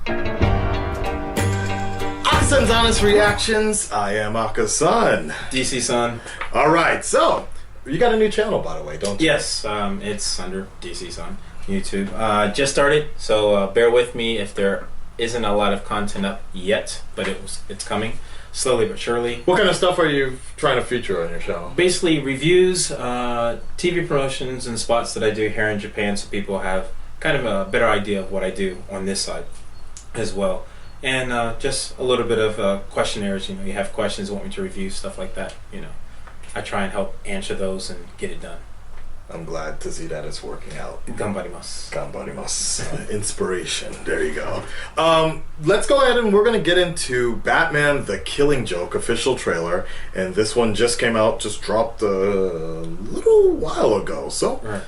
Akasan's Honest Reactions. I am Akasan. DC Sun. Alright, so, you got a new channel, by the way, don't you? Yes, it's under DC Sun, YouTube. Just started, so bear with me if there isn't a lot of content up yet, but it's coming, slowly but surely. What kind of stuff are you trying to feature on your channel? Basically, reviews, TV promotions, and spots that I do here in Japan, so people have kind of a better idea of what I do on this side as well. And just a little bit of questionnaires. You know, you have questions, want me to review, stuff like that. You know, I try and help answer those and get it done. I'm glad to see that it's working out. Ganbarimasu. Ganbarimasu. Inspiration. There you go. Let's go ahead and we're going to get into Batman the Killing Joke official trailer. And this one just came out, just dropped a little while ago. So, right.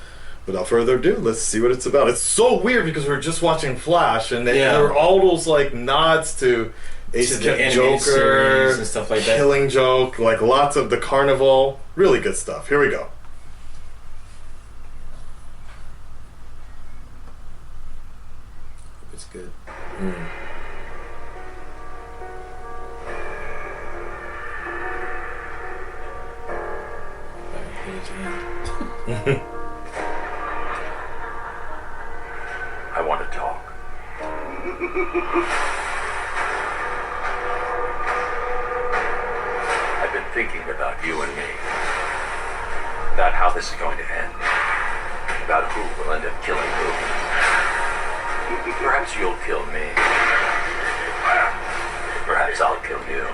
Without further ado, let's see what it's about. It's so weird because we're just watching Flash and there are all those like nods to Ace Joker and stuff like that. Killing Joke, like lots of the Carnival. Really good stuff. Here we go. It's good. I want to talk. I've been thinking about you and me. About how this is going to end. About who will end up killing who. Perhaps you'll kill me. Perhaps I'll kill you.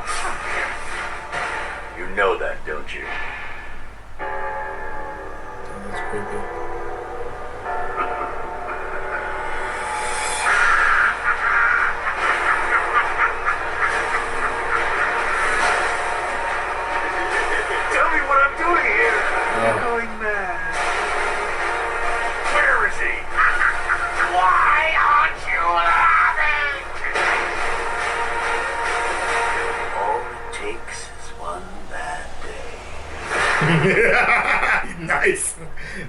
You know that, don't you? That's creepy. Tell me what I'm doing here. I'm going mad. Where is he? Why aren't you laughing? All it takes is one bad day. Nice.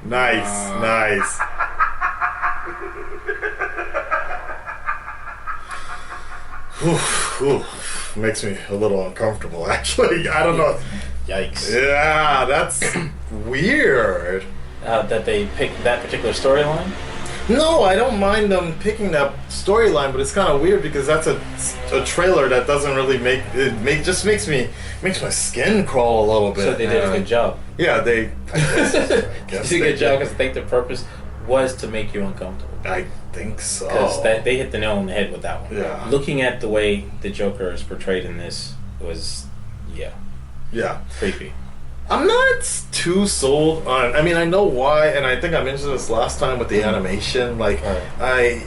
Nice. Ooh, makes me a little uncomfortable, actually. I don't know. Yikes. Yeah, that's weird. That they picked that particular storyline? No, I don't mind them picking that storyline, but it's kind of weird because that's a trailer that doesn't really just makes my skin crawl a little bit. So they did a good job. Yeah, they They did a good job because I think their purpose was to make you uncomfortable. I think so. Because they hit the nail on the head with that one. Yeah. Looking at the way the Joker is portrayed in this was, Yeah. creepy. I'm not too sold on. I mean, I know why, and I think I mentioned this last time with the animation. Like, Right.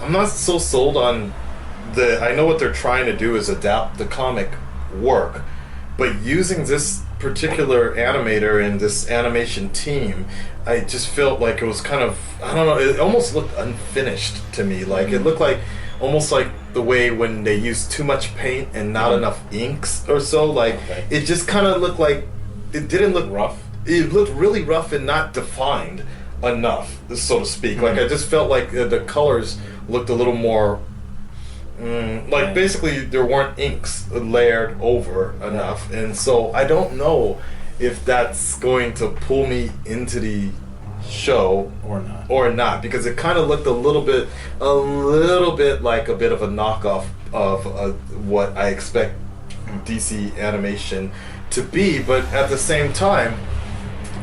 I'm not so sold on the. I know what they're trying to do is adapt the comic work, but using this particular animator and this animation team, I just felt like it was kind of. I don't know. It almost looked unfinished to me. Like it looked like almost like the way when they use too much paint and not enough inks or so. Like it just kind of looked like. It didn't look Rough? It looked really rough and not defined enough, so to speak. Like I just felt like the colors looked a little more like basically there weren't inks layered over enough, and so I don't know if that's going to pull me into the show Or not because it kind of looked a little bit like a bit of a knockoff of what I expect DC animation to be, but at the same time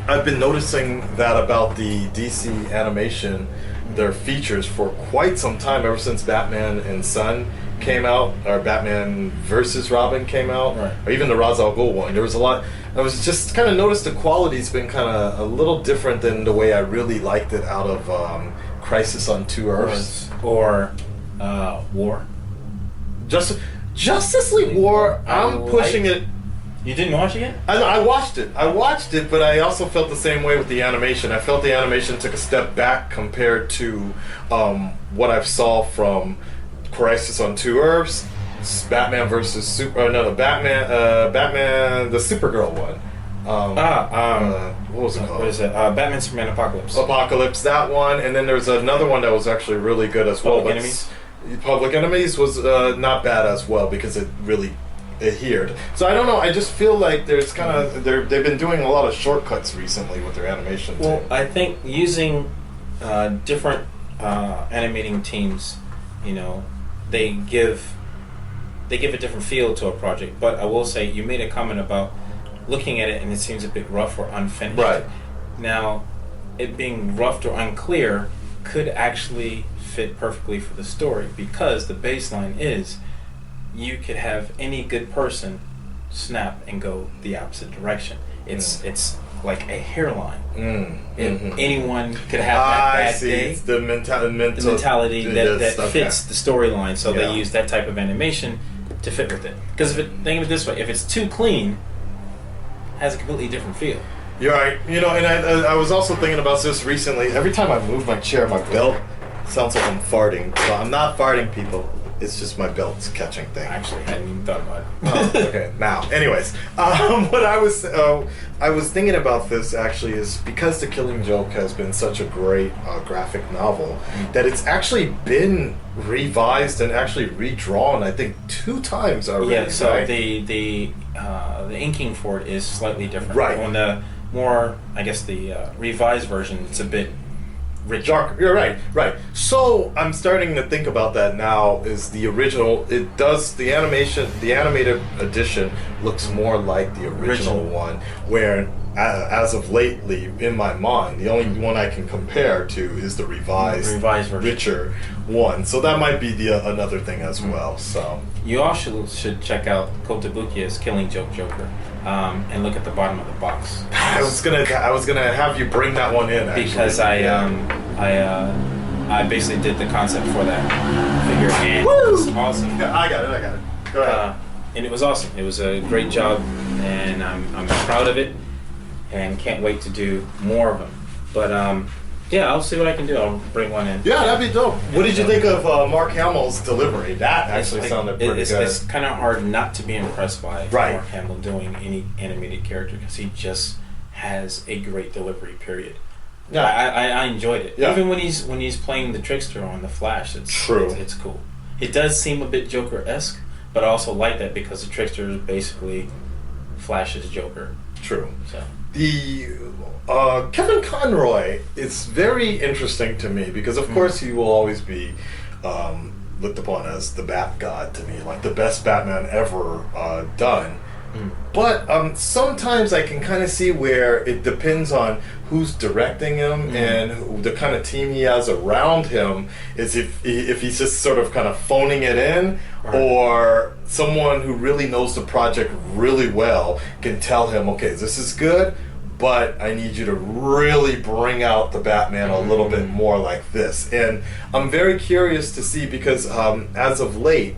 I've been noticing that about the DC animation, their features for quite some time, ever since Batman and Son came out, or Batman versus Robin came out, or even the Ra's al Ghul one. There was a lot. I was just kind of noticed the quality's been kind of a little different than the way I really liked it out of Crisis on Two Earths or War. Justice League War. I'm pushing it. You didn't watch it yet? I watched it, but I also felt the same way with the animation. I felt the animation took a step back compared to what I saw from Crisis on Two Earths, Batman versus Batman, the Supergirl one. What was it called? What is it? Batman, Superman, Apocalypse. Apocalypse, that one, and then there's another one that was actually really good as well. Public Enemies? Public Enemies was not bad as well because it really adhered. So I don't know. I just feel like there's kind of they've been doing a lot of shortcuts recently with their animation. Well, too. I think using different animating teams, they give a different feel to a project. But I will say, you made a comment about looking at it and it seems a bit rough or unfinished. Right. Now, it being rough or unclear could actually fit perfectly for the story, because the baseline is you could have any good person snap and go the opposite direction. It's like a hairline. Anyone could have that bad day. It's the mentality that okay. fits the storyline, so Yeah. they use that type of animation to fit with it. Because think of it this way: if it's too clean, it has a completely different feel. You're right. And I was also thinking about this recently. Every time I move my chair, my belt sounds like I'm farting. So I'm not farting, people. It's just my belt's catching things. Actually, I hadn't even thought about it. Oh, okay. Now, anyways, what I was thinking about this actually is because The Killing Joke has been such a great graphic novel that it's actually been revised and actually redrawn. I think 2 times already. Yeah. So right? the inking for it is slightly different. Right. On the more, I guess, the revised version, it's a bit richer. Dark. You're right. Right. So I'm starting to think about that now. Is the original? It does the animation. The animated edition looks more like the original one. Where, as of lately, in my mind, the only one I can compare to is the revised version, richer one. So that might be another thing as well. So you all should check out Kotobukiya's Killing Joke Joker, and look at the bottom of the box. I was gonna have you bring that one in actually. Because I basically did the concept for that figure, and Woo! it was awesome. Yeah, I got it. Go ahead. And it was awesome. It was a great job, and I'm proud of it, and can't wait to do more of them. But yeah, I'll see what I can do. I'll bring one in. Yeah, that'd be dope. What did you think of Mark Hamill's delivery? That actually sounded pretty good. It's kind of hard not to be impressed by Right. Mark Hamill doing any animated character, because he just has a great delivery. Period. Yeah. I enjoyed it. Yeah. Even when he's playing the trickster on the Flash, it's True. It's cool. It does seem a bit Joker-esque, but I also like that because the trickster is basically Flash's Joker. True. So The Kevin Conroy is very interesting to me because, of course, he will always be looked upon as the Bat God to me, like the best Batman ever done. But sometimes I can kind of see where it depends on who's directing him and the kind of team he has around him. Is if he's just sort of kind of phoning it in, or someone who really knows the project really well can tell him, okay, this is good, but I need you to really bring out the Batman a little bit more like this. And I'm very curious to see because as of late,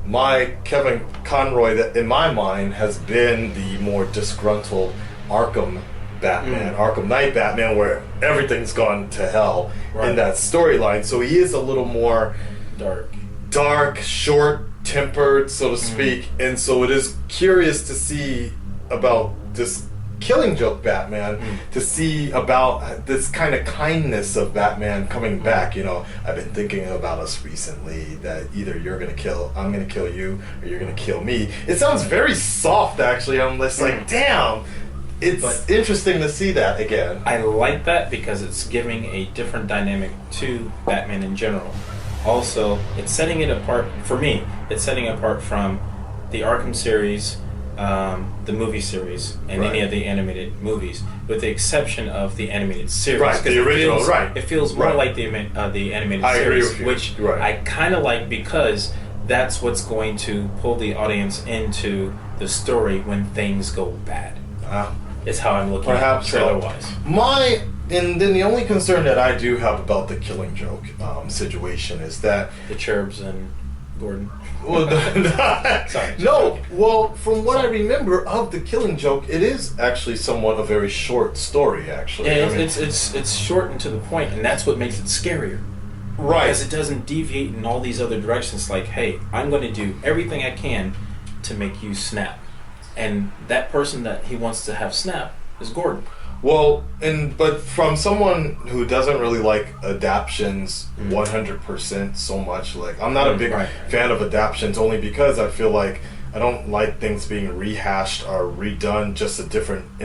my Kevin Conroy, that in my mind has been the more disgruntled Arkham Batman, Arkham Knight Batman, where everything's gone to hell in that storyline. So he is a little more dark, short-tempered, so to speak. And so it is curious to see about this Killing Joke Batman, to see about this kind of kindness of Batman coming back. I've been thinking about us recently that either I'm gonna kill you, or you're gonna kill me. It sounds very soft, actually. I'm just like, damn. It's interesting to see that again. I like that because it's giving a different dynamic to Batman in general. Also, it's setting it apart, for me, it's setting it apart from the Arkham series, the movie series, and any of the animated movies, with the exception of the animated series. Right, the original, It feels more like the animated I agree series, with you. which Right. I kind of like because that's what's going to pull the audience into the story when things go bad. Is how I'm looking at it trailer-wise. And then the only concern that I do have about the Killing Joke situation is that The Cherubs and Gordon. well, Sorry. no. Well, from what I remember of the Killing Joke, it is actually somewhat a very short story. Actually, Yeah, I mean, it's short and to the point, and that's what makes it scarier. right? Because it doesn't deviate in all these other directions. Like, hey, I'm going to do everything I can to make you snap, and that person that he wants to have snap is Gordon. Well, but from someone who doesn't really like adaptions 100% so much, like I'm not a big fan of adaptions only because I feel like I don't like things being rehashed or redone just in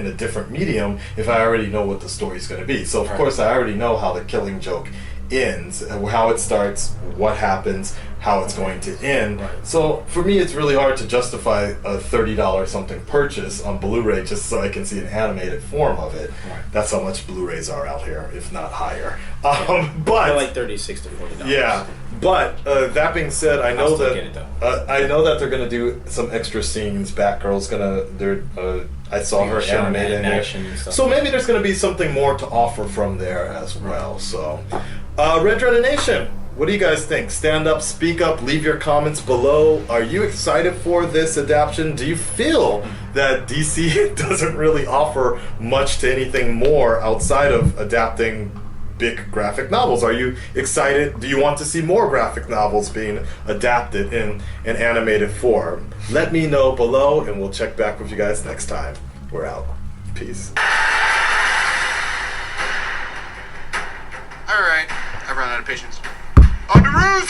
a different medium if I already know what the story's going to be. So of course I already know how the Killing Joke ends, how it starts, what happens, how it's going to end. So for me, it's really hard to justify a $30 something purchase on Blu-ray just so I can see an animated form of it. That's how much Blu-rays are out here, if not higher. But they're like $36 to $40. Yeah, but that being said, I know that they're gonna do some extra scenes. Batgirl's I saw her animated in action and stuff. So maybe there's gonna be something more to offer from there as well. So, Red Dreaded Nation, what do you guys think? Stand up, speak up, leave your comments below. Are you excited for this adaptation? Do you feel that DC doesn't really offer much to anything more outside of adapting big graphic novels? Are you excited? Do you want to see more graphic novels being adapted in an animated form? Let me know below, and we'll check back with you guys next time. We're out. Peace. Alright, I've run out of patience. On the roof!